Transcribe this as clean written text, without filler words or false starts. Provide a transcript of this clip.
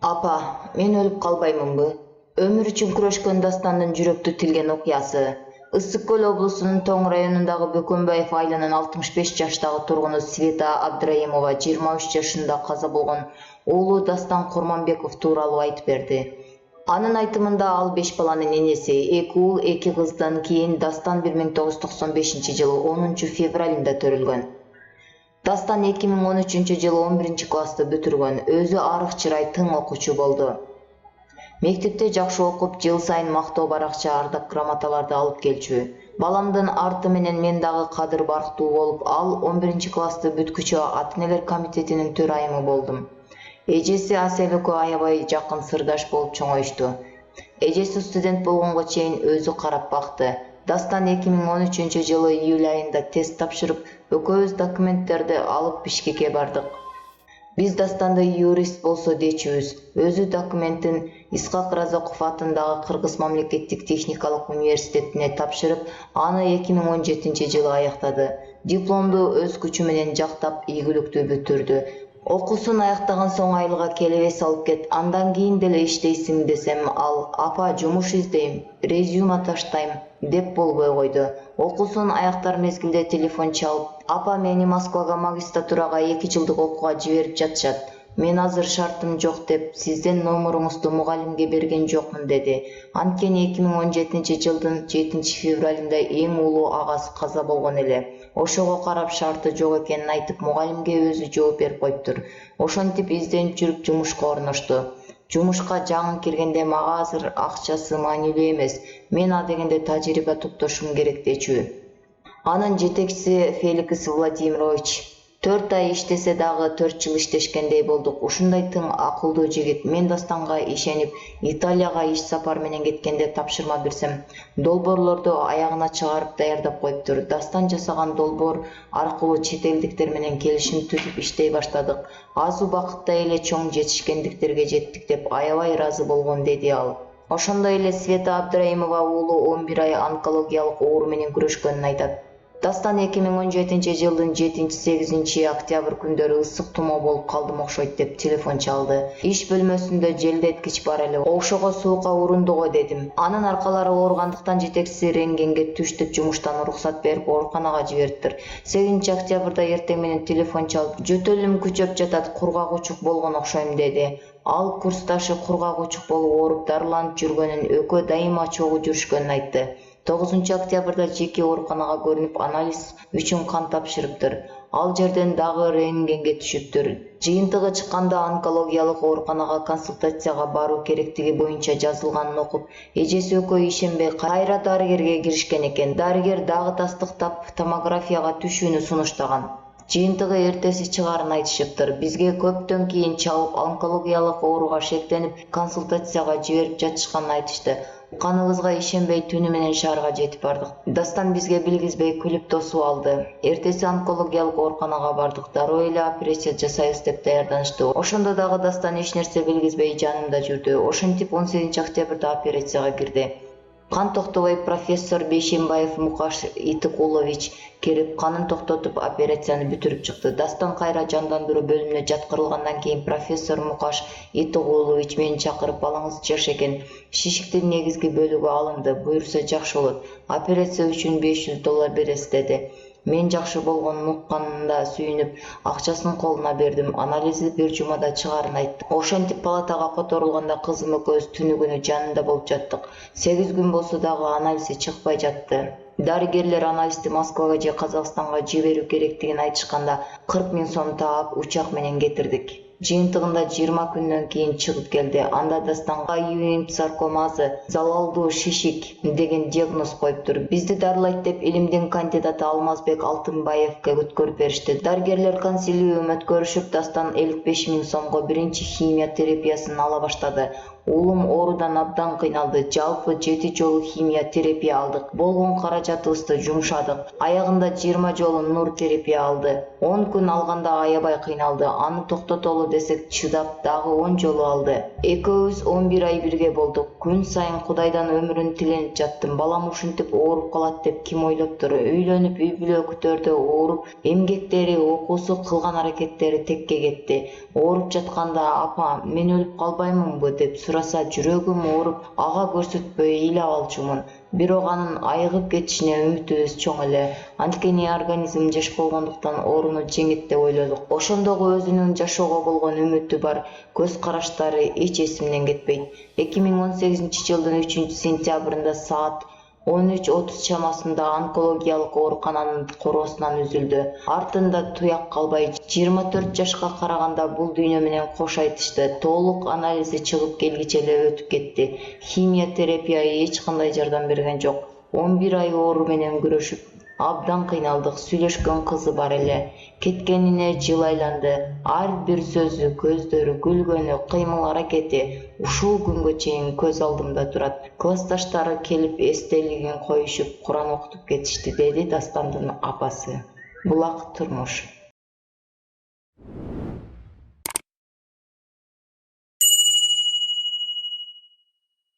Апа, мен өлүп калбаймынбы? Өмүр үчүн күрөшкөн Дастандын жүрөктү тилген окуясы. Ысык көл облусунун Тоң районундагы Бөкөнбаев айылынын 65 жаштагы тургуну Света Абдраимова 23 жашында каза болгон уулу Дастан Курманбеков тууралуу айтып берди. Анын айтымында ал 5 баланын энеси, 2 уул, 2 кыздан кийин Дастан 1995-жылы 10 февралында төрөлгөн. Дастан 2013-жылы 11-классты бүтүргөн, өзү арык чырай тың окуучу болду. Мектепте жакшы окуп, жыл сайын мактоо баракча ардак грамоталарды алып келчү. Баламдын арты менен мен дагы кадыр барктуу болуп, ал 11-классты бүткүчө ата-энелер комитетинин төрайымы болдум. Эжеси Асел экөө аябай жакын сырдаш болуп чоңоюшту. Эжеси студент болгонго чейин өзү карап бакты. Дастан 2013-жылы июль айында тест тапшырып, экөөбүз документтерди алып Бишкекке бардык. Биз Дастанды юрист болсо дечүбүз. Өзү документин Исхак Разаков атындагы Кыргыз мамлекеттик техникалык университетине тапшырып, аны 2017-жылы аяктады. Дипломду өз күчү менен жактап, ийгиликтүү бүтүрдү. Окуусун аяктаган соң айылга келебес алып кет, андан кийин деле иштейсиң десем, ал апа жумуш издейм, резюме таштайм деп болбой койду. Окуусун аяктар мезгилде телефон чалып, апа мени Москвага магистратурага 2 жылдык окууга жиберип жатышат. Мен азыр шартым жок деп, сиздин номуруңузду мугалимге берген жокмун деди. Анткени 2017-жылдын 7 февралында эң улуу агасы каза болгон эле. Ошого карап шарты жок экенин айтып, мугалимге өзү жооп берип коюптур. Ошентип изденип жүрүп жумушка орношту. Жумушка жаңы киргенде мага азыр акчасы маанилүү эмес. Мен адегенде тажрыйба топтошум керек дечү. Анын жетекчиси Феликс Владимирович 4 ай иштесе дагы 4 жыл иштешкендей болдук. Ушундай тың акылдуу жигит. Мен Дастанга ишенип, Италияга иш сапар менен кеткенде тапшырма берсем, долбоорлорду аягына чыгарып даярдап коюптур. Дастан жасаган долбоор аркылуу чет элдиктер менен келишим түзүп иштей баштадык. Аз убакытта эле чоң жетишкендиктерге жеттик деп аябай ыраазы болгон, деди ал. Ошондой эле Света Абдраимова уулу 11 ай онкологиялык оору менен күрөшкөнүн айтат. Дастан 2017-жылдын 7-8 октябрь күндөрү ысык тумоо болуп калдым окшойт деп телефон чалды. Иш бөлмөсүндө желдеткич бар эле. Ошого суукка урундуго дедим. Анын аркалары ооругандыктан жетекчиси рентгенге түш деп жумуштан уруксат берип ооруканага жибериптир. 8 октябрда эртең менен телефон чалып, жөтөлүм күчөп жатат, кургак учук болгон окшойм деди. Ал курсташы кургак учук болуп ооруп дарыланып жүргөнүн, экөө дайыма чогуу жүрүшкөнүн айтты. 9 октябрда жеке ооруканага көрүнүп анализ үчүн кан тапшырыптыр. Ал жерден дагы рентгенге түшүптүр. Жыйынтыгы чыкканда онкологиялык ооруканага консультацияга баруу керектиги боюнча жазылганын окуп, эжеси экөө ишенбей кайра дарыгерге киришкен экен. Дарыгер дагы тастыктап томографияга түшүүнү сунуштаган. Жыйынтыгы эртеси чыгарын айтышыптыр. Бизге көптөн кийин чалып, онкологиялык ооруга шектенип, консультацияга жиберип жатышканын айтышты. Каныбызга ишенбей түнү менен шаарга жетип бардык. Дастан бизге билгизбей күлүп тосуп алды. Эртеси онкологиялык ооруканага бардык. Дароо эле операция жасайбыз деп даярданышты. Ошондо дагы Дастан эч нерсе билгизбей жанымда жүрдү. Ошентип 18 октябрда операцияга кирди. Кан токтобой профессор Бейшембаев Мукаш Итыкулович кирип, канын токтотуп, операцияны бүтүрүп чыкты. Дастан кайра жандандыруу бөлүмүнө жаткырылгандан кийин профессор Мукаш Итыкулович мени чакырып, балаңыз жаш экен, шишиктин негизги бөлүгү алынды, буюрса жакшы болот. Операция үчүн $500 бересиз деди. Мен жакшы болгонун укканында сүйүнүп, акчасын колуна бердим. Анализи бир жумада чыгарын айтты. Ошентип палатага которулганда кызым экөөбүз түнү күнү жанында болуп жаттык. 8 күн болсо дагы анализи чыкпай жатты. Дарыгерлер анализди Москвага же Казакстанга жиберүү керектигин айтышканда 40 000 сом таап учак менен кетирдик. Жыйынтыгында 20 күндөн кийин чыгып келди. Анда Дастанга юинт саркомазы, залалдуу шишик деген диагноз коюптур. Бизди дарылайт деп илимдин кандидаты Алмазбек Алтынбаевке өткөрүп беришти. Дарыгерлер консилиум өткөрүшүп, Дастан 55 000 сомго биринчи химия терапиясын ала баштады. Уулум оорудан абдан кыйналды. Жалпы 7 жолу химия терапия алдык. Болгон каражатыбызды жумшадык. Аягында 20 жолу нур терапия алды. 10 күн алганда аябай кыйналды. Аны токтотолу десек чыдап дагы 10 жолу алды. Экөөбүз 11 ай бирге болдук. Күн сайын Кудайдан өмүрүн тиленип жаттым. Балам ушинтип ооруп калат деп ким ойлоптур? Үйлөнүп үй бүлө күтөрдө ооруп, эмгектери, окуусу, кылган аракеттери текке кетти. Ооруп жатканда апа, мен өлүп калбаймынбы деп сураса жүрөгүм ооруп, ага көрсөтпөй ыйлап алчумун. Бирок анын айыгып кетишине үмүтүбүз чоң эле. Анткени организм жеш болгондуктан ооруну жеңет деп ойлодук. Ошондогу өзүнүн жашоого болгон үмүтү бар, көз караштары эч эсимден кетпейт. 2018-жылдын 3-сентябрында саат 13:30 чамасында онкологиялык оорукананын короосунан үзүлдү. Артында туяк калбай 24 жашка караганда бул дүйнө менен кош айтышты. Толук анализи чыгып келгиче эле өтүп кетти. Химия терапия эч кандай жардам берген жок. 11 ай оору менен күрөшүп, абдан кыйналдык. Сүйлөшкөн кызы бар эле. Кеткенине жыл айланды. Ар бир сөзү, көздөрү, күлгөнү, кыймыл аракети ушул күнгө чейин көз алдымда турат. Классташтары келип эстелигин коюшуп, Куран окутуп кетишти, деди Дастандын апасы. Булак турмуш.